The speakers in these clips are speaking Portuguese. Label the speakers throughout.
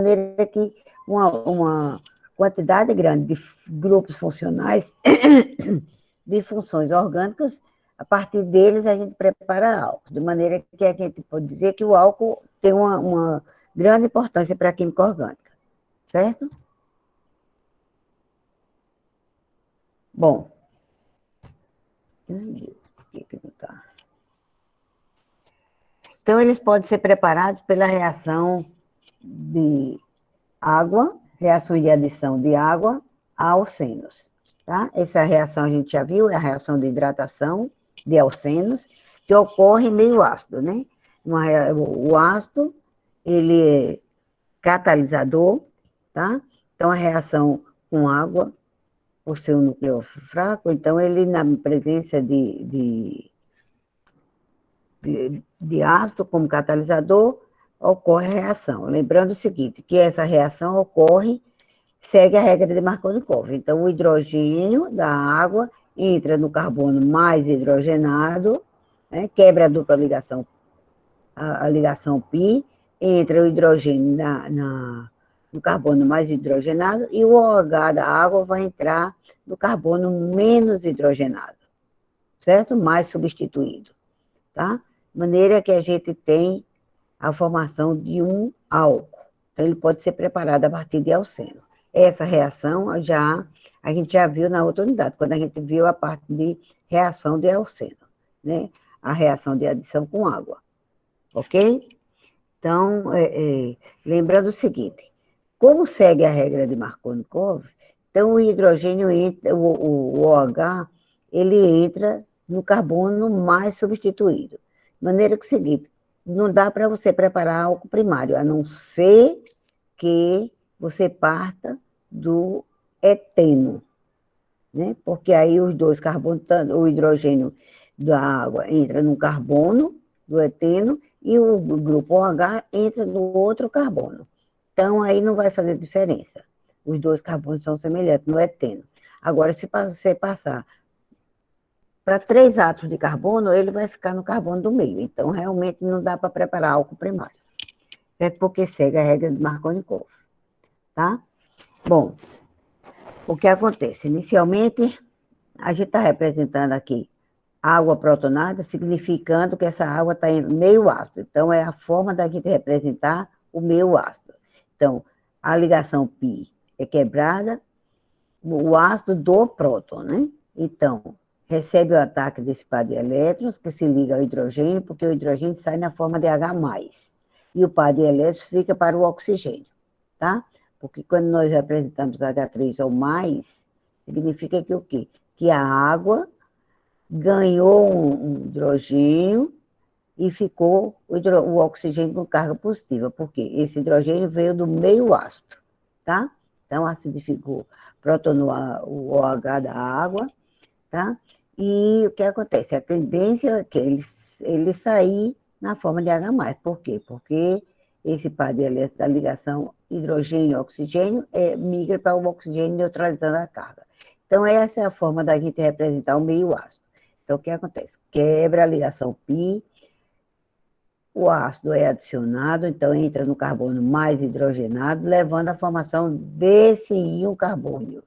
Speaker 1: maneira que uma quantidade grande de grupos funcionais, de funções orgânicas, a partir deles a gente prepara álcool, de maneira que a gente pode dizer que o álcool tem uma grande importância para a química orgânica, certo? Bom, por que não está? Então, eles podem ser preparados pela reação de água, reação de adição de água a alcenos. Tá? Essa reação a gente já viu, é a reação de hidratação de alcenos, que ocorre em meio ácido, né? O ácido, ele é catalisador, tá? Então, a reação com água, por ser um núcleo fraco, então ele, na presença de ácido como catalisador, ocorre a reação. Lembrando o seguinte, que essa reação ocorre, segue a regra de Markovnikov. Então, o hidrogênio da água entra no carbono mais hidrogenado, né, quebra a dupla ligação, a ligação π, entra o hidrogênio no carbono mais hidrogenado e o OH da água vai entrar no carbono menos hidrogenado, certo? Mais substituído, tá? De maneira que a gente tem a formação de um álcool. Então, ele pode ser preparado a partir de alceno. Essa reação a gente já viu na outra unidade, quando a gente viu a parte de reação de alceno, né? A reação de adição com água, ok? Então, lembrando o seguinte, como segue a regra de Markovnikov, então o hidrogênio entra, o OH, ele entra no carbono mais substituído. De maneira que é o seguinte, não dá para você preparar álcool primário, a não ser que você parta do eteno, né? Porque aí os dois carbonos, o hidrogênio da água entra no carbono do eteno e o grupo OH entra no outro carbono. Então, aí não vai fazer diferença. Os dois carbonos são semelhantes no eteno. Agora, se você passar para 3 átomos de carbono, ele vai ficar no carbono do meio. Então, realmente não dá para preparar álcool primário, certo? Porque segue a regra de Markovnikov, tá? Bom, o que acontece? Inicialmente, a gente está representando aqui água protonada, significando que essa água está em meio ácido. Então, é a forma da gente representar o meio ácido. Então, a ligação π é quebrada, o ácido do próton, né? Então, recebe o ataque desse par de elétrons, que se liga ao hidrogênio, porque o hidrogênio sai na forma de H+, e o par de elétrons fica para o oxigênio, tá? Porque quando nós representamos H3 ou mais, significa que o quê? Que a água ganhou um hidrogênio e ficou o oxigênio com carga positiva, porque esse hidrogênio veio do meio ácido, tá? Então, acidificou, protonou o OH da água, tá? E o que acontece? A tendência é que ele sair na forma de H+. Por quê? Porque esse par de elétrons da ligação hidrogênio-oxigênio migra para o oxigênio neutralizando a carga. Então, essa é a forma da gente representar o meio ácido. Então, o que acontece? Quebra a ligação π, o ácido é adicionado, então entra no carbono mais hidrogenado, levando à formação desse íon carbônio.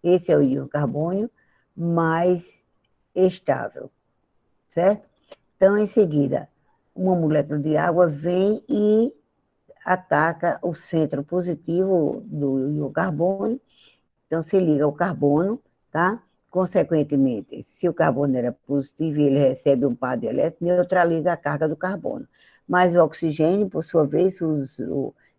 Speaker 1: Esse é o íon carbônio mais estável, certo? Então, em seguida, uma molécula de água vem e ataca o centro positivo do íon carbônio, então se liga ao carbono, tá? Consequentemente, se o carbono era positivo e ele recebe um par de elétrons, neutraliza a carga do carbono. Mas o oxigênio, por sua vez,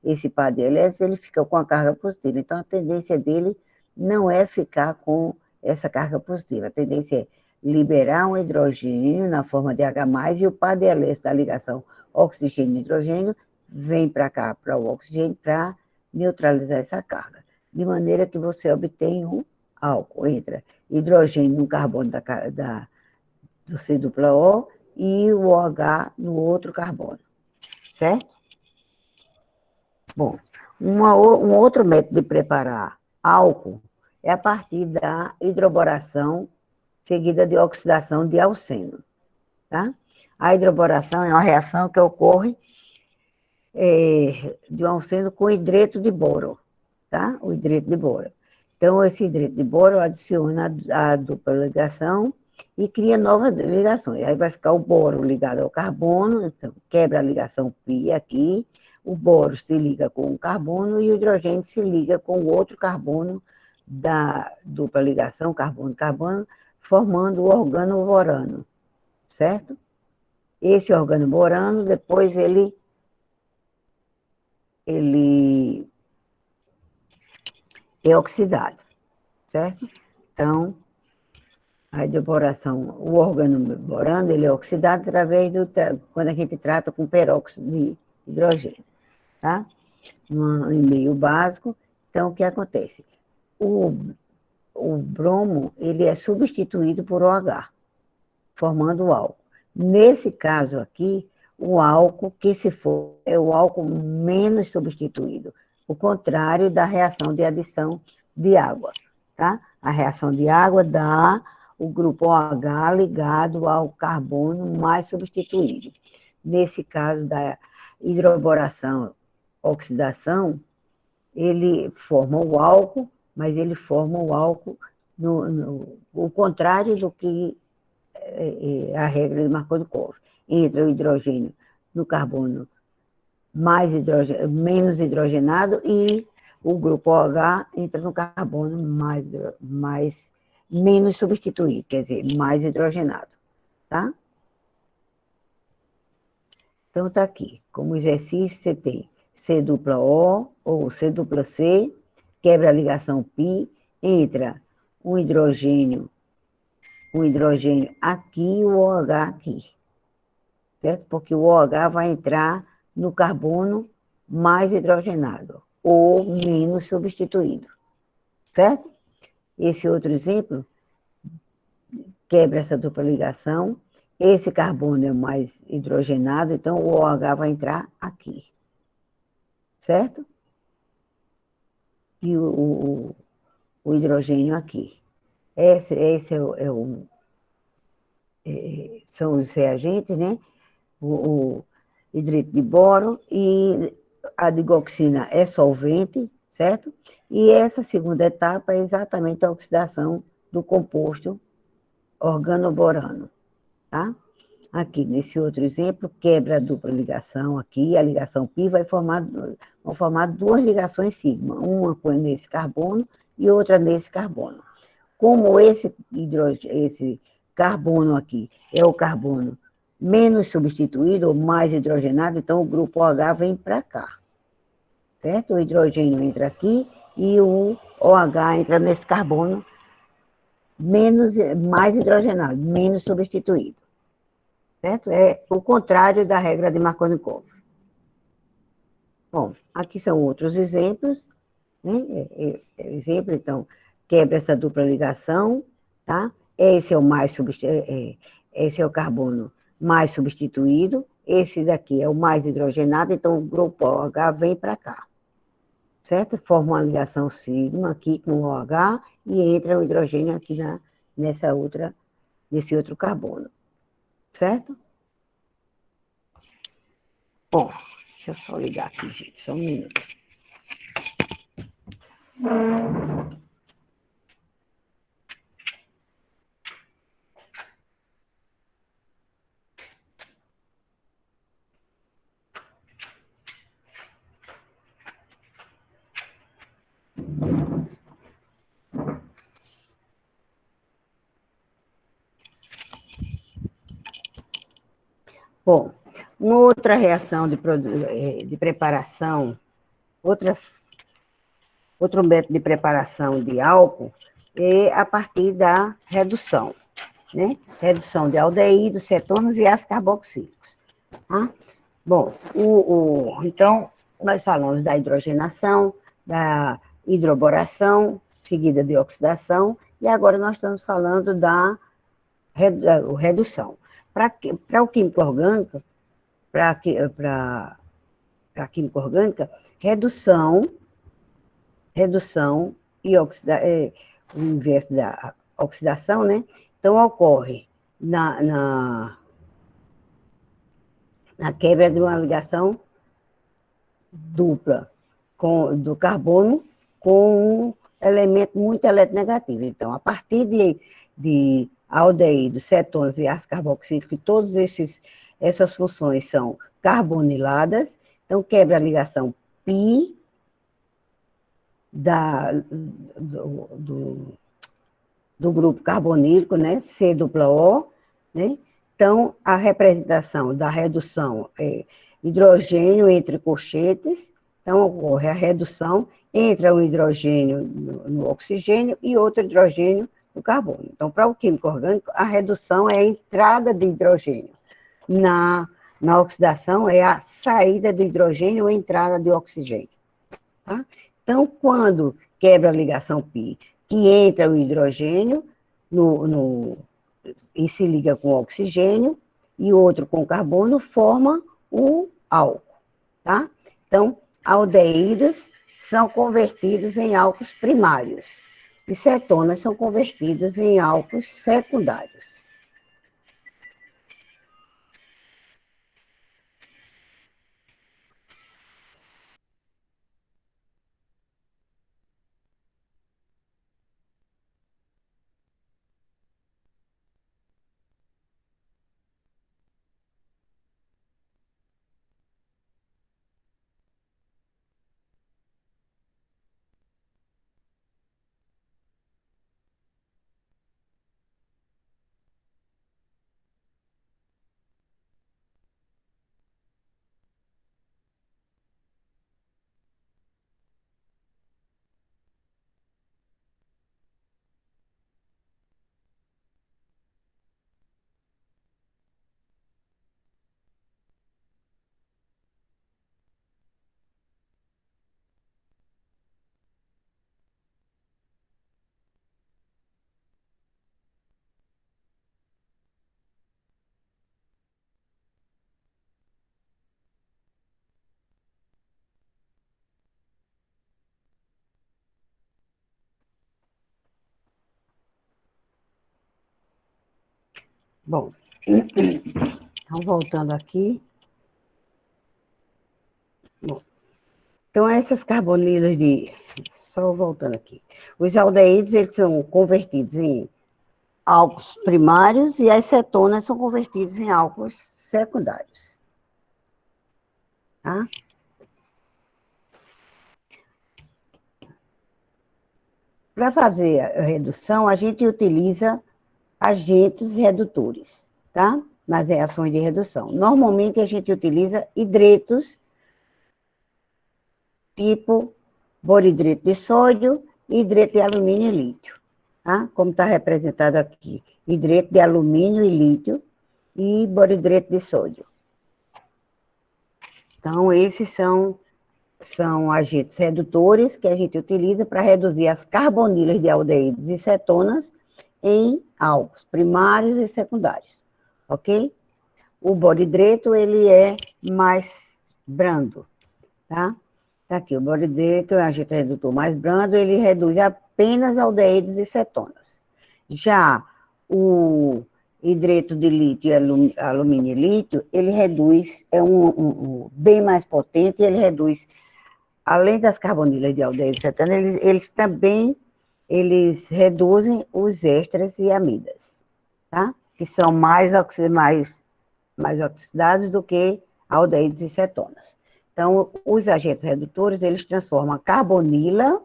Speaker 1: esse par de elétrons, ele fica com a carga positiva. Então, a tendência dele não é ficar com essa carga positiva. A tendência é liberar um hidrogênio na forma de H+, e o par de elétrons da ligação oxigênio-hidrogênio vem para cá, para o oxigênio, para neutralizar essa carga. De maneira que você obtém um álcool, entra hidrogênio no carbono do C-O e o OH no outro carbono, certo? Bom, um outro método de preparar álcool é a partir da hidroboração seguida de oxidação de alceno, tá? A hidroboração é uma reação que ocorre de um alceno com hidreto de boro, tá? O hidreto de boro. Então, esse hidreto de boro adiciona a dupla ligação e cria novas ligações. Aí vai ficar o boro ligado ao carbono, então quebra a ligação π aqui, o boro se liga com o carbono e o hidrogênio se liga com o outro carbono da dupla ligação, carbono-carbono, formando o organoborano, certo? Esse organoborano, depois ele é oxidado, certo? Então, a hidroboração, o organoborano, ele é oxidado através quando a gente trata com peróxido de hidrogênio, tá? Em meio básico. Então, o que acontece? O, o bromo, ele é substituído por OH, formando o álcool. Nesse caso aqui, o álcool que se for é o álcool menos substituído, o contrário da reação de adição de água, tá? A reação de água dá o grupo OH ligado ao carbono mais substituído. Nesse caso da hidroboração, oxidação, ele forma o álcool, mas ele forma o álcool o contrário do que a regra de Markovnikov. Entra o hidrogênio no carbono menos hidrogenado e o grupo OH entra no carbono menos substituído, quer dizer, mais hidrogenado, tá? Então, tá aqui. Como exercício, você tem C dupla O ou C dupla C, quebra a ligação π, entra um hidrogênio aqui e o OH aqui, certo? Porque o OH vai entrar no carbono mais hidrogenado, ou menos substituído, certo? Esse outro exemplo quebra essa dupla ligação, esse carbono é mais hidrogenado, então o OH vai entrar aqui, certo? E o hidrogênio aqui. Esse são os reagentes, né? O hidreto de boro e a digoxina é solvente, certo? E essa segunda etapa é exatamente a oxidação do composto organoborano, tá? Aqui, nesse outro exemplo, quebra a dupla ligação aqui, a ligação π vão formar duas ligações sigma, uma nesse carbono e outra nesse carbono. Como esse carbono aqui é o carbono menos substituído ou mais hidrogenado, então o grupo OH vem para cá, certo? O hidrogênio entra aqui e o OH entra nesse carbono mais hidrogenado, menos substituído, certo? É o contrário da regra de Markovnikov. Bom, aqui são outros exemplos, né? Exemplo, então, quebra essa dupla ligação, tá? Esse é o carbono mais substituído, esse daqui é o mais hidrogenado, então o grupo OH vem para cá, certo? Forma uma ligação sigma aqui com o OH e entra o hidrogênio aqui nesse outro carbono, certo? Bom, deixa eu só ligar aqui, gente, só um minuto. Bom, uma outra reação de preparação, outro método de preparação de álcool é a partir da redução, né? Redução de aldeídos, cetonas e ácidos carboxílicos. Tá? Bom, então, nós falamos da hidrogenação, da hidroboração, seguida de oxidação, e agora nós estamos falando da redução. Para o químico orgânico, para a química orgânica, redução e o inverso da oxidação, né? Então, ocorre na quebra de uma ligação dupla do carbono com um elemento muito eletronegativo. Então, a partir de aldeídos, cetonas e ácido carboxílico, todas essas funções são carboniladas, então quebra a ligação π do grupo carbonílico, né, C-O, né? Então, a representação da redução é hidrogênio entre colchetes, então ocorre a redução, entra um hidrogênio no oxigênio e outro hidrogênio no carbono. Então, para o químico orgânico, a redução é a entrada de hidrogênio. Na oxidação, é a saída do hidrogênio ou entrada de oxigênio. Tá? Então, quando quebra a ligação π, que entra o hidrogênio e se liga com o oxigênio, e outro com carbono, forma o álcool. Tá? Então, aldeídos são convertidos em álcools primários, e cetonas são convertidos em álcools secundários. Bom, então voltando aqui. Bom, então, essas carbonilas de... Só voltando aqui. Os aldeídos, eles são convertidos em álcools primários e as cetonas são convertidas em álcools secundários. Tá? Para fazer a redução, a gente utiliza agentes redutores, tá? Nas reações de redução. Normalmente, a gente utiliza hidretos, tipo boridreto de sódio e hidreto de alumínio e lítio. Tá? Como está representado aqui, hidreto de alumínio e lítio e boridreto de sódio. Então, esses são agentes redutores que a gente utiliza para reduzir as carbonilas de aldeídos e cetonas em álcools primários e secundários, ok? O boridreto, ele é mais brando, tá? Tá aqui, o boridreto é um agente redutor mais brando, ele reduz apenas aldeídos e cetonas. Já o hidreto de lítio e alumínio e lítio, ele reduz, é bem mais potente, ele reduz, além das carbonilas de aldeído e cetona, eles também reduzem os ésteres e amidas, tá? Que são mais oxidados do que aldeídos e cetonas. Então, os agentes redutores, eles transformam a carbonila,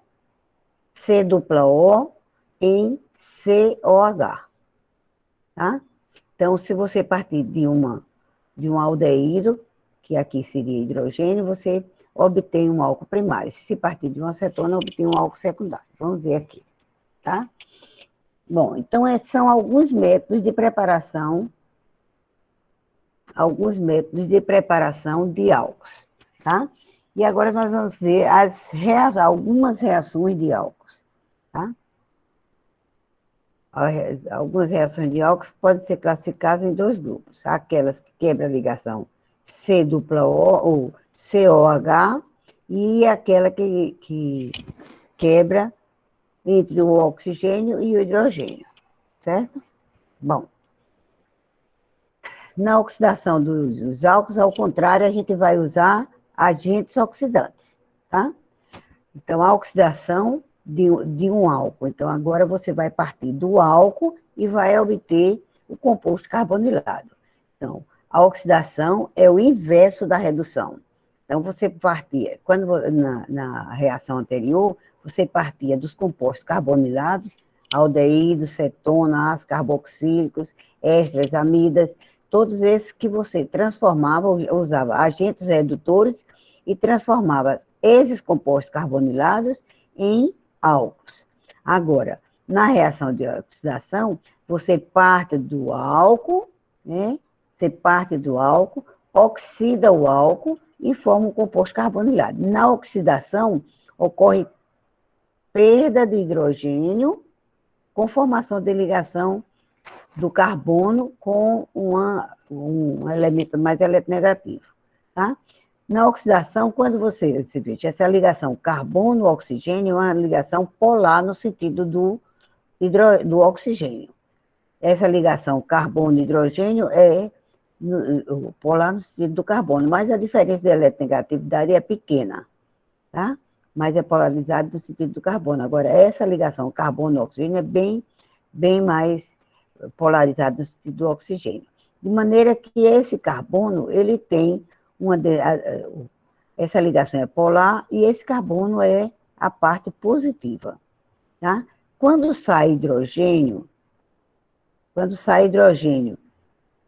Speaker 1: C-O, em COH, tá? Então, se você partir de um aldeído, que aqui seria hidrogênio, você obtém um álcool primário. Se partir de uma cetona, obtém um álcool secundário. Vamos ver aqui, tá? Bom, então, esses são alguns métodos de preparação de álcools, tá? E agora nós vamos ver algumas reações de álcools, tá? Algumas reações de álcools podem ser classificadas em dois grupos. Aquelas que quebram a ligação C-O ou COH e aquela que quebra entre o oxigênio e o hidrogênio, certo? Bom, na oxidação dos álcools, ao contrário, a gente vai usar agentes oxidantes, tá? Então, a oxidação de um álcool. Então, agora você vai partir do álcool e vai obter o composto carbonilado. Então, a oxidação é o inverso da redução. Então, você partia, quando na reação anterior, você partia dos compostos carbonilados, aldeídos, cetona, ácidos carboxílicos, ésteres, amidas, todos esses que você transformava, usava agentes redutores e transformava esses compostos carbonilados em álcools. Agora, na reação de oxidação, você parte do álcool, né? Você parte do álcool, oxida o álcool e forma um composto carbonilado. Na oxidação, ocorre perda de hidrogênio com formação de ligação do carbono com um elemento mais eletronegativo, tá? Na oxidação, quando você veja essa ligação carbono-oxigênio é uma ligação polar no sentido do oxigênio. Essa ligação carbono-hidrogênio é polar no sentido do carbono, mas a diferença de eletronegatividade é pequena, tá? Mas é polarizado no sentido do carbono. Agora, essa ligação carbono-oxigênio é bem mais polarizada no sentido do oxigênio. De maneira que esse carbono, ele tem essa ligação é polar e esse carbono é a parte positiva, tá? Quando sai hidrogênio,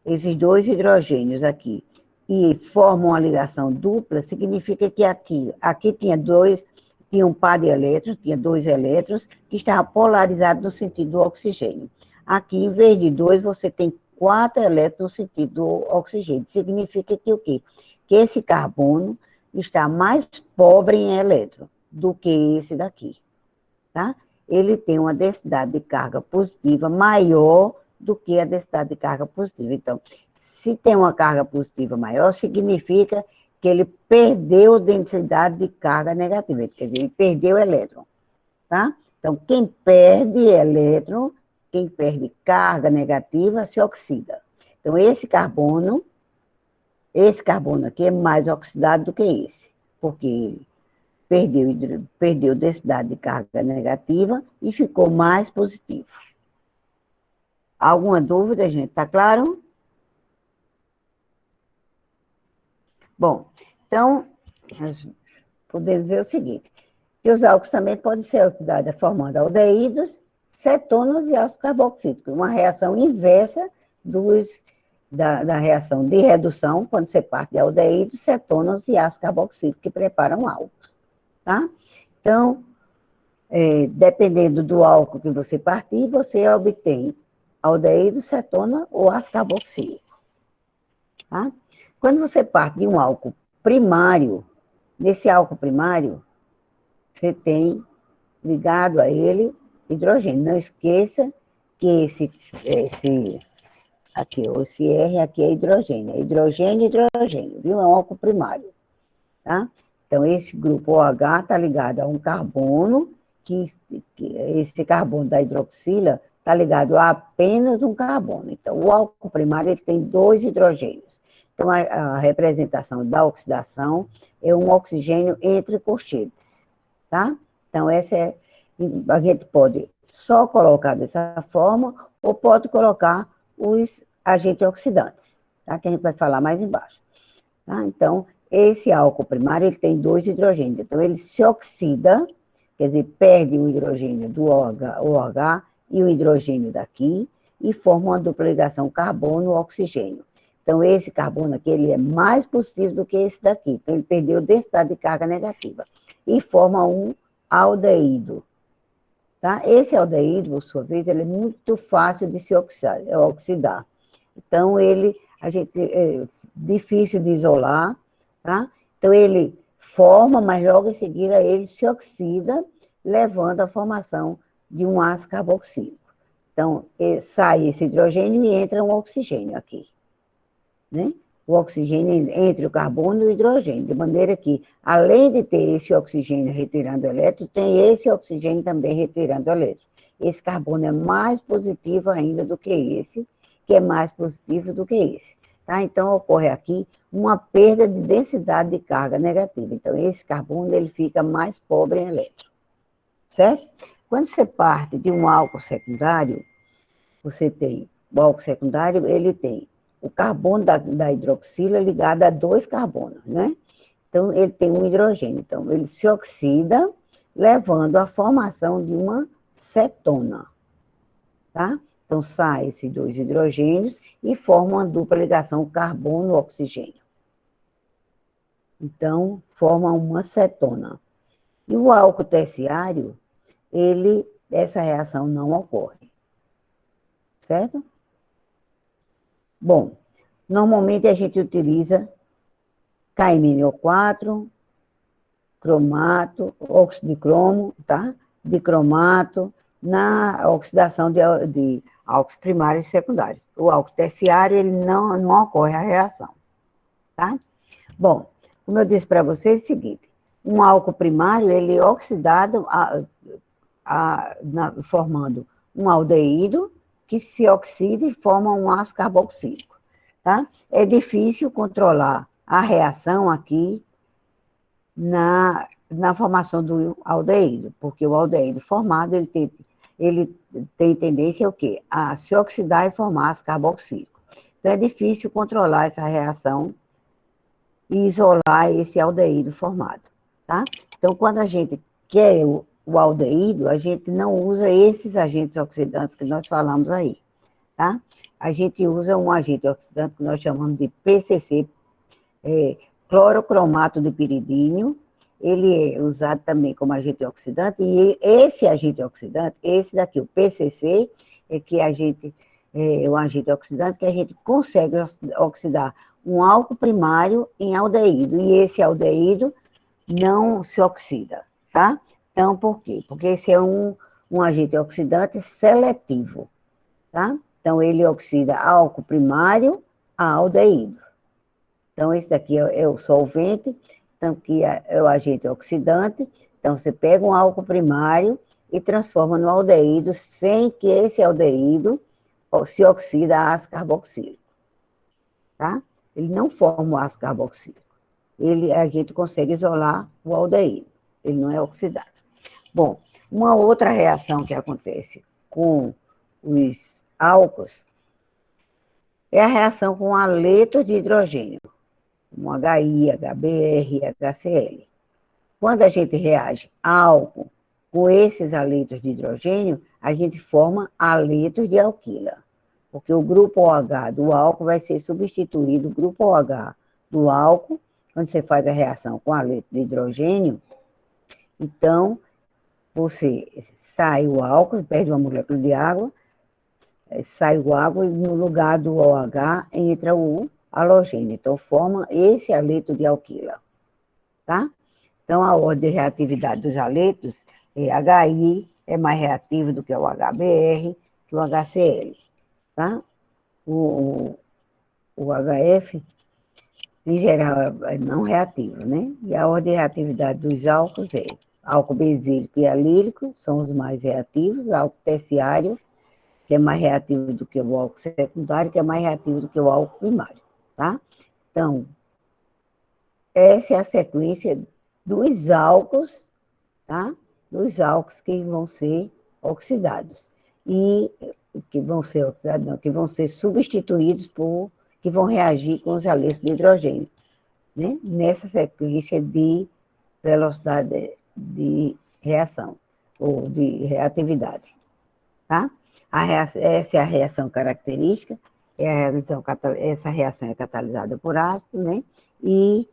Speaker 1: esses dois hidrogênios aqui, e formam uma ligação dupla, significa que aqui tinha um par de elétrons, tinha dois elétrons, que estavam polarizados no sentido do oxigênio. Aqui, em vez de dois, você tem 4 elétrons no sentido do oxigênio. Significa que o quê? Que esse carbono está mais pobre em elétron do que esse daqui, tá? Ele tem uma densidade de carga positiva maior do que a densidade de carga positiva. Então, se tem uma carga positiva maior, significa que ele perdeu densidade de carga negativa, quer dizer, ele perdeu elétron, tá? Então, quem perde elétron, quem perde carga negativa, se oxida. Então, esse carbono aqui é mais oxidado do que esse, porque ele perdeu densidade de carga negativa e ficou mais positivo. Alguma dúvida, gente? Tá claro? Bom, então, nós podemos dizer o seguinte, que os álcools também podem ser oxidados formando aldeídos, cetonas e ácidos carboxílicos, uma reação inversa da reação de redução, quando você parte de aldeídos, cetonas e ácidos carboxílicos que preparam álcool, tá? Então, dependendo do álcool que você partir, você obtém aldeído, cetona ou ácido carboxílico, tá? Quando você parte de um álcool primário, nesse álcool primário, você tem ligado a ele hidrogênio. Não esqueça que esse R aqui é hidrogênio. É hidrogênio, viu? É um álcool primário, tá? Então, esse grupo OH está ligado a um carbono, que esse carbono da hidroxila está ligado a apenas um carbono. Então, o álcool primário ele tem 2 hidrogênios. Então, a representação da oxidação é um oxigênio entre colchetes, tá? Então, a gente pode só colocar dessa forma ou pode colocar os agentes oxidantes, tá? Que a gente vai falar mais embaixo, tá? Então, esse álcool primário, ele tem 2 hidrogênios. Então, ele se oxida, quer dizer, perde o hidrogênio do OH e o hidrogênio daqui e forma uma dupla ligação carbono-oxigênio. Então, esse carbono aqui, ele é mais positivo do que esse daqui. Então, ele perdeu densidade de carga negativa. E forma um aldeído. Tá? Esse aldeído, por sua vez, ele é muito fácil de se oxidar. Então, é difícil de isolar, tá? Então, ele forma, mas logo em seguida ele se oxida, levando à formação de um ácido carboxílico. Então, sai esse hidrogênio e entra um oxigênio aqui, né? O oxigênio entre o carbono e o hidrogênio, de maneira que, além de ter esse oxigênio retirando elétron, tem esse oxigênio também retirando elétron. Esse carbono é mais positivo ainda do que esse, que é mais positivo do que esse. tá? Então, ocorre aqui uma perda de densidade de carga negativa. Então, esse carbono, ele fica mais pobre em elétrons, certo? Quando você parte de um álcool secundário, você tem, o álcool secundário, ele tem o carbono da hidroxila ligado a dois carbonos, né? Então, ele tem um hidrogênio. Então, ele se oxida, levando à formação de uma cetona, tá? Então, saem esses dois hidrogênios e formam uma dupla ligação carbono-oxigênio. Então, forma uma cetona. E o álcool terciário, essa reação não ocorre, certo? Bom, normalmente a gente utiliza KMNO4, cromato, óxido de cromo, tá? De cromato, na oxidação de álcools primários e secundários. O álcool terciário, ele não ocorre a reação, tá? Bom, como eu disse para vocês, é o seguinte, um álcool primário, ele é oxidado formando um aldeído, que se oxida e forma um ácido carboxílico, tá? É difícil controlar a reação aqui na formação do aldeído, porque o aldeído formado, ele tem tendência ao quê? A se oxidar e formar ácido carboxílico. Então, é difícil controlar essa reação e isolar esse aldeído formado, tá? Então, quando a gente quer o aldeído, a gente não usa esses agentes oxidantes que nós falamos aí, tá? A gente usa um agente oxidante que nós chamamos de PCC, clorocromato de piridínio. Ele é usado também como agente oxidante, e esse agente oxidante, esse daqui, o PCC, é um agente oxidante que a gente consegue oxidar um álcool primário em aldeído, e esse aldeído não se oxida, tá? Então, por quê? Porque esse é um agente oxidante seletivo, tá? Então, ele oxida álcool primário a aldeído. Então, esse daqui é o solvente, então, que é o agente oxidante. Então, você pega um álcool primário e transforma no aldeído, sem que esse aldeído se oxida a ácido carboxílico, tá? Ele não forma o ácido carboxílico. A gente consegue isolar o aldeído, ele não é oxidado. Bom, uma outra reação que acontece com os álcools é a reação com haletos de hidrogênio, como HI, HBr, HCl. Quando a gente reage álcool com esses haletos de hidrogênio, a gente forma haletos de alquila, porque o grupo OH do álcool vai ser substituído, o grupo OH do álcool, quando você faz a reação com haleto de hidrogênio, então você sai o álcool, perde uma molécula de água, sai o água e no lugar do OH entra o halogênio. Então, forma esse haleto de alquila, tá? Então, a ordem de reatividade dos haletos é HI é mais reativo do que o HBr, que o HCl, tá? O HF, em geral, é não reativo, né? E a ordem de reatividade dos álcools é álcool benzílico e alílico, são os mais reativos, álcool terciário, que é mais reativo do que o álcool secundário, que é mais reativo do que o álcool primário, tá? Então, essa é a sequência dos álcools, tá? Dos álcools que vão ser oxidados. E que vão ser oxidados, não, que vão ser substituídos que vão reagir com os haletos de hidrogênio, né? Nessa sequência de velocidade de reação, ou de reatividade, tá? Essa é a reação característica, essa reação é catalisada por ácido, né? E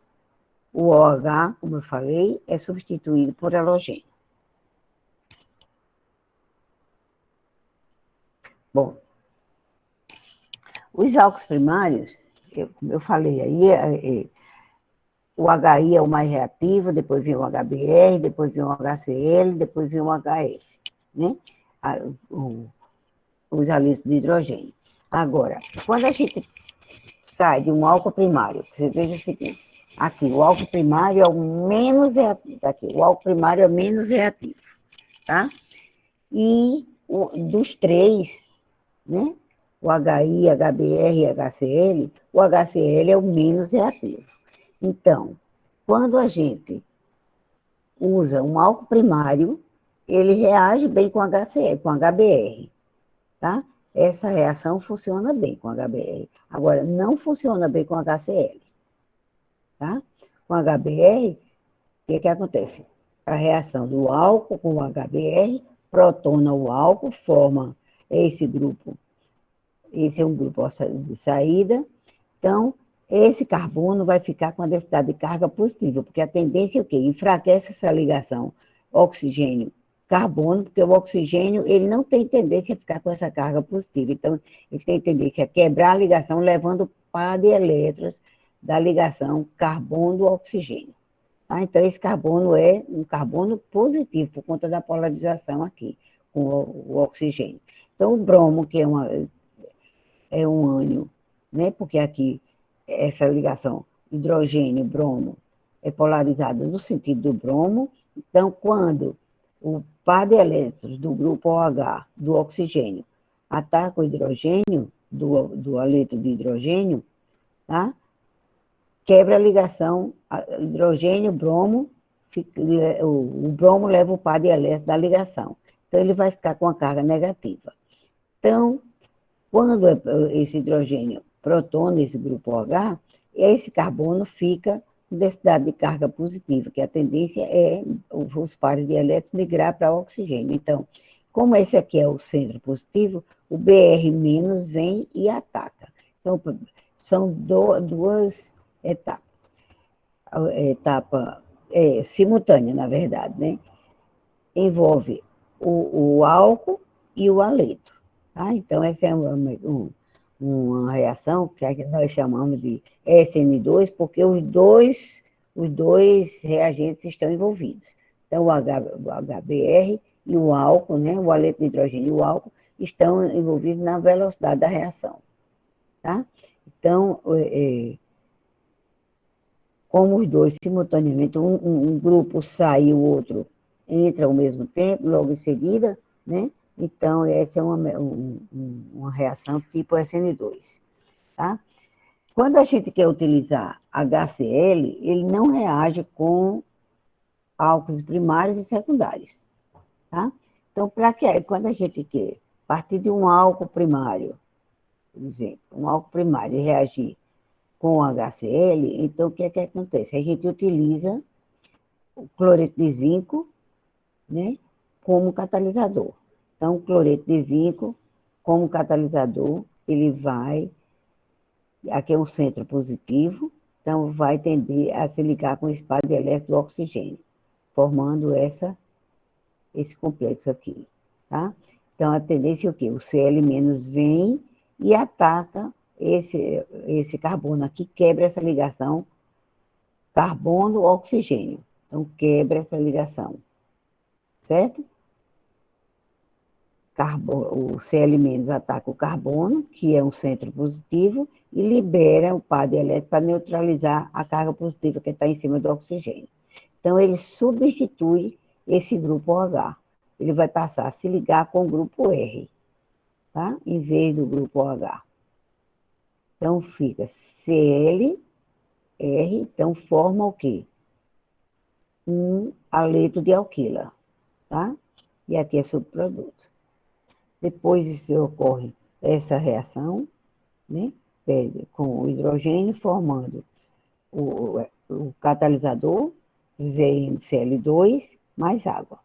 Speaker 1: o OH, como eu falei, é substituído por halogênio. Bom, os álcools primários, como eu falei aí, o HI é o mais reativo, depois vem o HBr, depois vem o HCl, depois vem o HF, né? Os halitos de hidrogênio. Agora, quando a gente sai de um álcool primário, você veja o seguinte, aqui, o álcool primário é o menos reativo, aqui, o álcool primário é menos reativo, tá? E dos três, né? o HI, HBr e HCl, o HCl é o menos reativo. Então, quando a gente usa um álcool primário, ele reage bem com HCl, com HBr, tá? Essa reação funciona bem com HBr. Agora, não funciona bem com HCl, tá? Com HBr, o que acontece? A reação do álcool com o HBr protona o álcool, forma esse grupo. Esse é um grupo de saída. Então, esse carbono vai ficar com a densidade de carga positiva, porque a tendência é o quê? Enfraquece essa ligação oxigênio-carbono, porque o oxigênio ele não tem tendência a ficar com essa carga positiva. Então, ele tem tendência a quebrar a ligação, levando par de elétrons da ligação carbono-oxigênio. Tá? Então, esse carbono é um carbono positivo, por conta da polarização aqui, com o oxigênio. Então, o bromo, que é um ânion, né? Porque aqui essa ligação hidrogênio-bromo é polarizada no sentido do bromo. Então, quando o par de elétrons do grupo OH, do oxigênio, ataca o hidrogênio, do haleto de hidrogênio, tá? Quebra a ligação hidrogênio-bromo, o bromo leva o par de elétrons da ligação. Então, ele vai ficar com a carga negativa. Então, quando esse hidrogênio protona esse grupo OH, esse carbono fica com densidade de carga positiva, que a tendência é os pares de elétrons migrar para o oxigênio. Então, como esse aqui é o centro positivo, o Br- vem e ataca. Então, são duas etapas. Etapa simultânea, na verdade, né? Envolve o álcool e o haleto. Tá? Então, essa é uma reação que nós chamamos de SN2, porque os dois reagentes estão envolvidos. Então, o HBr e o álcool, né, o haleto de hidrogênio e o álcool, estão envolvidos na velocidade da reação. Tá? Então, como os dois simultaneamente, um grupo sai e o outro entra ao mesmo tempo, logo em seguida, né? Então, essa é uma reação tipo SN2, tá? Quando a gente quer utilizar HCl, ele não reage com álcools primários e secundários, tá? Então, quando a gente quer partir de um álcool primário, por exemplo, um álcool primário e reagir com HCl, então o que é que acontece? A gente utiliza o cloreto de zinco, né, como catalisador. Então, o cloreto de zinco, como catalisador, ele vai, aqui é um centro positivo, então vai tender a se ligar com o espalho de elétrons do oxigênio, formando esse complexo aqui, tá? Então, a tendência é o quê? O Cl- vem e ataca esse carbono aqui, quebra essa ligação carbono-oxigênio. Então, quebra essa ligação, certo? O Cl- ataca o carbono, que é um centro positivo, e libera o par de elétrons para neutralizar a carga positiva que está em cima do oxigênio. Então, ele substitui esse grupo OH. Ele vai passar a se ligar com o grupo R, tá? Em vez do grupo OH. Então, fica Cl, R, então forma o quê? Um haleto de alquila, tá? E aqui é subproduto. Depois disso ocorre essa reação, né? Com o hidrogênio formando o catalisador, ZnCl2, mais água.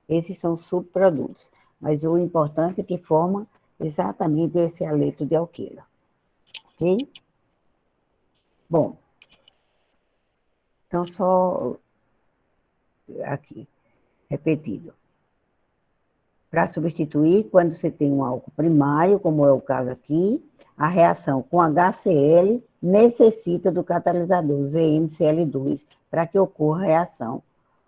Speaker 1: Esses são subprodutos. Mas o importante é que forma exatamente esse haleto de alquila. Ok? Bom, então só aqui, repetido. Para substituir, quando você tem um álcool primário, como é o caso aqui, a reação com HCl necessita do catalisador ZnCl2 para que ocorra a reação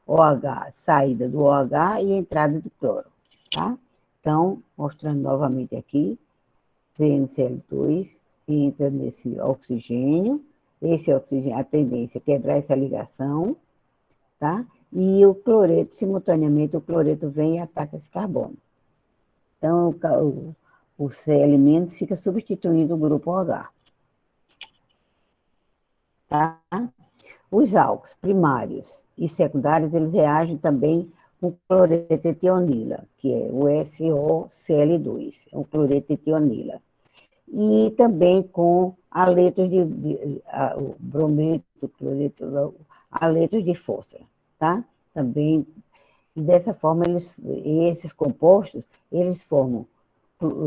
Speaker 1: OH, saída do OH e entrada do cloro, tá? Então, mostrando novamente aqui, ZnCl2 entra nesse oxigênio, esse oxigênio, a tendência é quebrar essa ligação, tá? E o cloreto, simultaneamente, o cloreto vem e ataca esse carbono. Então, o Cl- fica substituindo o grupo OH. Tá? Os álcools primários e secundários, eles reagem também com cloreto de tionila, que é o SOCl2, é o cloreto de tionila. E também com aletos o brometo, cloreto, aletos de fósforo, tá? Também, e dessa forma, esses compostos, eles formam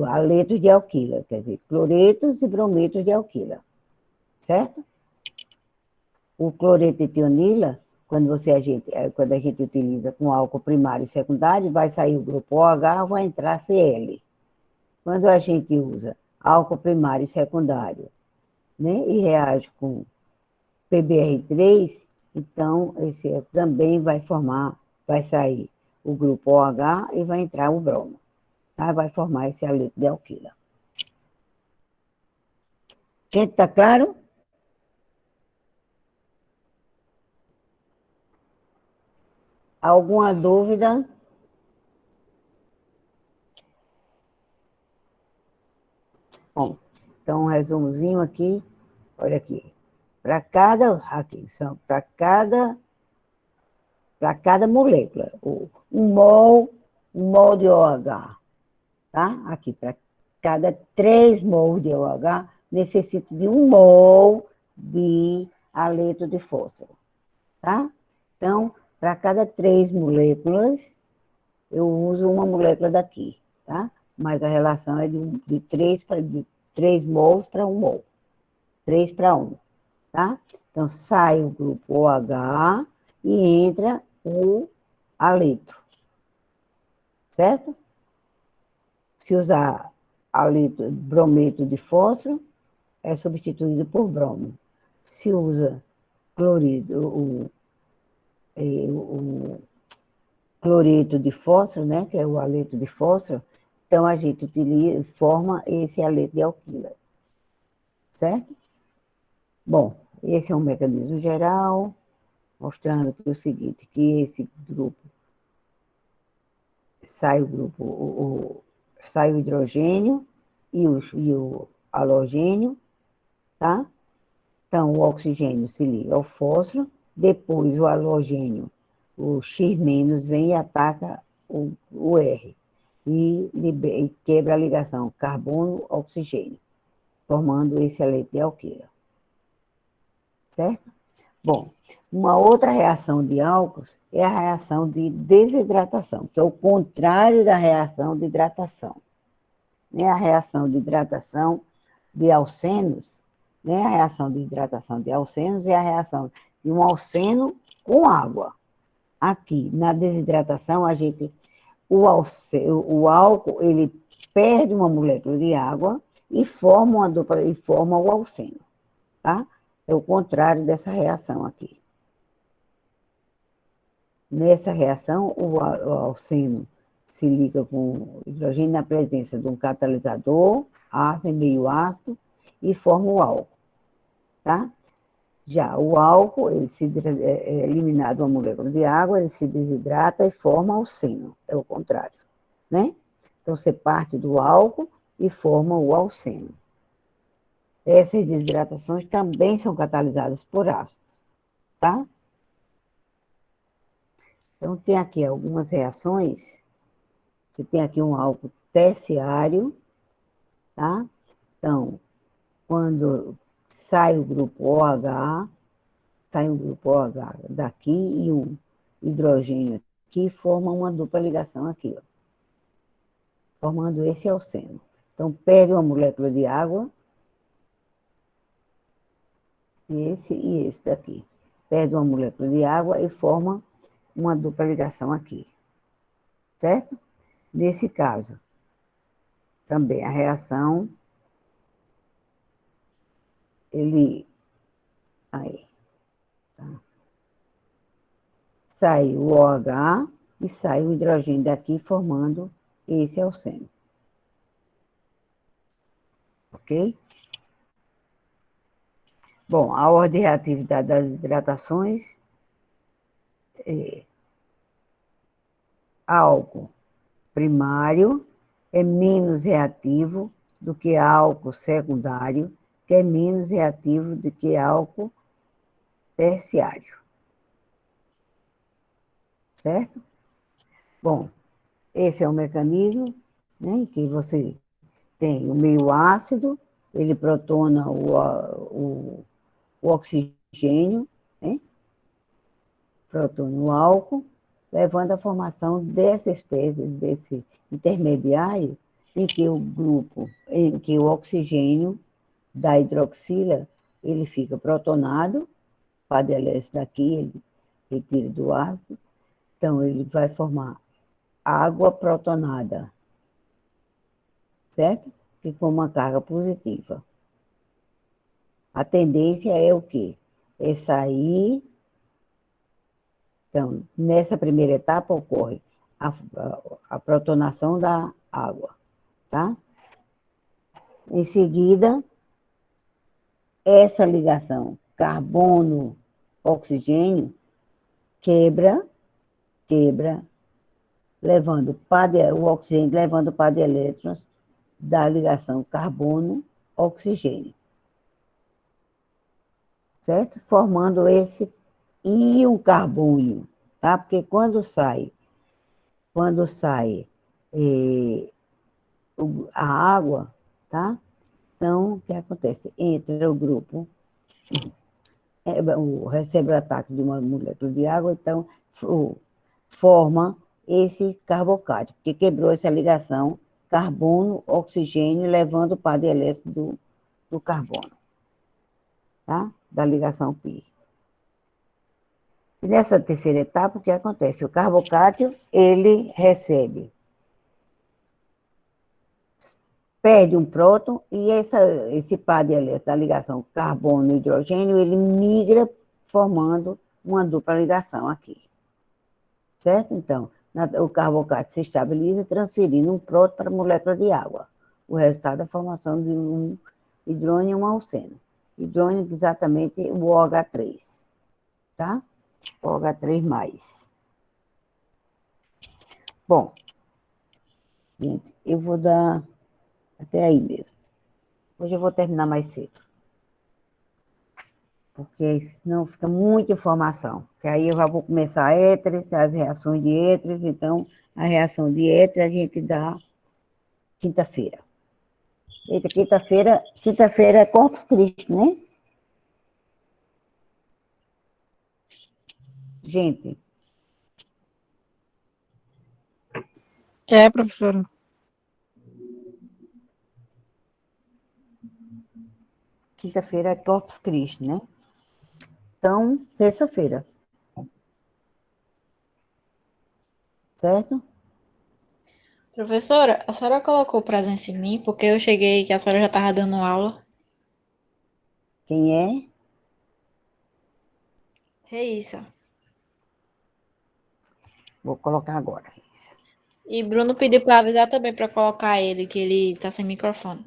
Speaker 1: aletos de alquila, quer dizer, cloretos e brometos de alquila, certo? O cloreto de tionila, quando a gente utiliza com álcool primário e secundário, vai sair o grupo OH, vai entrar Cl. Quando a gente usa álcool primário e secundário, né, e reage com PBr3, então esse também vai sair o grupo OH e vai entrar o bromo, tá? Vai formar esse aleto de alquila. Gente, tá claro? Alguma dúvida? Bom, então um resumozinho aqui, olha aqui. Para cada molécula, um mol de OH, tá? Aqui, para cada 3 mols de OH, necessito de 1 mol de aleto de fósforo, tá? Então, para cada 3 moléculas, eu uso uma molécula daqui, tá? Mas a relação é de 3 mols para 1 mol. 3 para 1, tá? Então, sai o grupo OH e entra o aleto, certo? Se usar brometo de fósforo, é substituído por bromo. Se usa clorido, o cloreto de fósforo, né, que é o aleto de fósforo, então a gente forma esse aleto de alquila, certo? Bom, esse é um mecanismo geral, mostrando que o seguinte, que esse grupo sai o hidrogênio e o halogênio, tá? Então, o oxigênio se liga ao fósforo, depois o halogênio, o X- vem e ataca o R, e quebra a ligação carbono-oxigênio, formando esse aleto de alquila, certo? Bom, uma outra reação de álcools é a reação de desidratação, que é o contrário da reação de hidratação. Né? A reação de hidratação de alcenos, né? A reação de hidratação de alcenos é a reação de um alceno com água. Aqui, na desidratação, o álcool, ele perde uma molécula de água e forma o alceno, tá? É o contrário dessa reação aqui. Nessa reação, o alceno se liga com o hidrogênio na presença de um catalisador, ácido, meio ácido, e forma o álcool, tá? Já o álcool, é eliminado uma molécula de água, ele se desidrata e forma alceno, é o contrário, né? Então, você parte do álcool e forma o alceno. Essas desidratações também são catalisadas por ácidos, tá? Então, tem aqui algumas reações. Você tem aqui um álcool terciário, tá? Então, quando sai o grupo OH, sai um grupo OH daqui e um hidrogênio aqui, forma uma dupla ligação aqui, ó, formando esse alceno. Então, perde uma molécula de água, esse e esse daqui. Perde uma molécula de água e forma uma dupla ligação aqui, certo? Nesse caso, também a reação, ele, aí, tá? Sai o OH e sai o hidrogênio daqui, formando esse alceno. Ok? Bom, a ordem de reatividade das hidratações é álcool primário, é menos reativo do que álcool secundário, que é menos reativo do que álcool terciário. Certo? Bom, esse é o mecanismo, né, em que você tem o meio ácido, ele protona o oxigênio, né, protona o álcool, levando à formação dessa espécie, desse intermediário, em que o oxigênio da hidroxila, ele fica protonado, o deleste daqui, ele retira do ácido, então ele vai formar água protonada, certo? Que com uma carga positiva. A tendência é o quê? É sair. Então, nessa primeira etapa ocorre a protonação da água, tá? Em seguida, essa ligação carbono-oxigênio quebra, levando o oxigênio levando par de elétrons da ligação carbono-oxigênio, certo? Formando esse íon carbônio, tá? Porque quando sai eh, a água, tá? Então, o que acontece? Entra o grupo, recebe o ataque de uma molécula de água, então forma esse carbocátion, que quebrou essa ligação carbono-oxigênio, levando o par de elétrons do carbono, tá? Da ligação pi. E nessa terceira etapa, o que acontece? O carbocátion, ele perde um próton e esse par de elétrons da ligação carbono-hidrogênio, ele migra formando uma dupla ligação aqui. Certo? Então, o carbocato se estabiliza transferindo um próton para a molécula de água. O resultado é a formação de um hidrônio e um alceno. Hidrônio, exatamente o OH3. Tá? OH3+. Bom, gente, eu vou dar até aí mesmo. Hoje eu vou terminar mais cedo, porque senão fica muita informação. Que aí eu já vou começar éteres, as reações de éteres, então a reação de éter a gente dá quinta-feira. Eita, quinta-feira é Corpus Christi, né? Gente,
Speaker 2: É, professora.
Speaker 1: quinta-feira é Corpus Christi, né? Então, terça-feira, certo?
Speaker 2: Professora, a senhora colocou presença em mim porque eu cheguei que a senhora já estava dando aula.
Speaker 1: Quem é?
Speaker 2: É isso.
Speaker 1: Vou colocar agora.
Speaker 2: E Bruno pediu para avisar também para colocar ele, que ele tá sem microfone.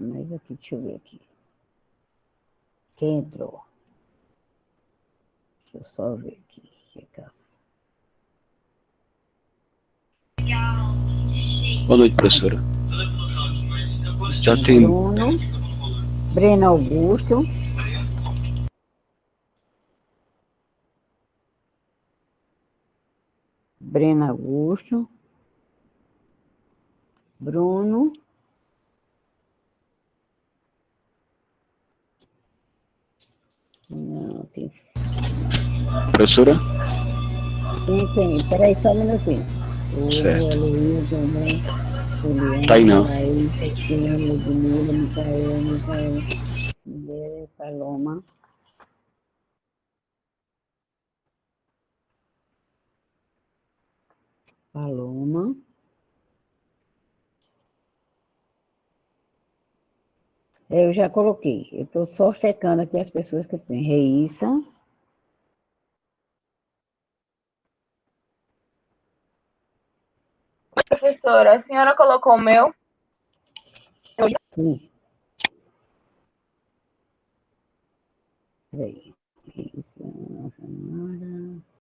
Speaker 1: Mas aqui, deixa eu ver aqui. Quem entrou? Deixa eu só ver aqui.
Speaker 3: Boa noite, professora. Já tem.
Speaker 1: Breno Augusto. Breno Augusto. Bruno. Não,
Speaker 3: Professora?
Speaker 1: Quem? Peraí, só um minutinho.
Speaker 3: Certo.
Speaker 1: Heloísa, né?
Speaker 3: Tá aí
Speaker 1: Juliana,
Speaker 3: não.
Speaker 1: Laís, Cristina, Ludmila, Micael, Paloma. Paloma. Eu já coloquei. Eu estou só checando aqui as pessoas que tem. Reissa.
Speaker 4: Professora, a senhora colocou o meu?
Speaker 1: Sim. Peraí. Reissa, Samara.